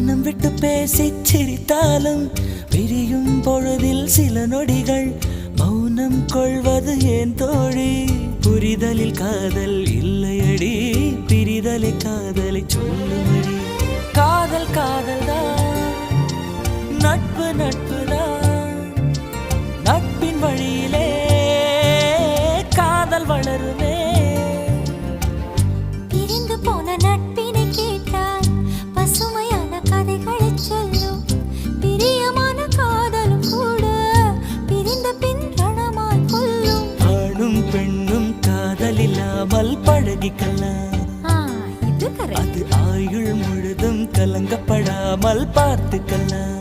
மனம் விட்டு பேசி சிரித்தாலும் பிரியும் பொழுதில் சில நொடிகள் மௌனம் கொள்வது ஏன் தோழி? புரிதலில் காதல் இல்லையடி, பிரிதலை காதலை சொல்லுமடி. காதல் காதல்தான், நட்பு நட்புதான், நட்பின் வழியிலே காதல் வளருமே. பிரிந்து போன நட்பினை கேட்டால் பசுமையான கதைகளை சொல்லும். பிரியமான காதலும் கூட பிரிந்த பின் ரணமாய் கொல்லும். ஆணும் பெண்ணும் காதல் இல்லாமல் பழகிக்கலாம். அது ஆயுள் முழுதும் கலங்கப்படாமல் பார்த்துக்கலாம்.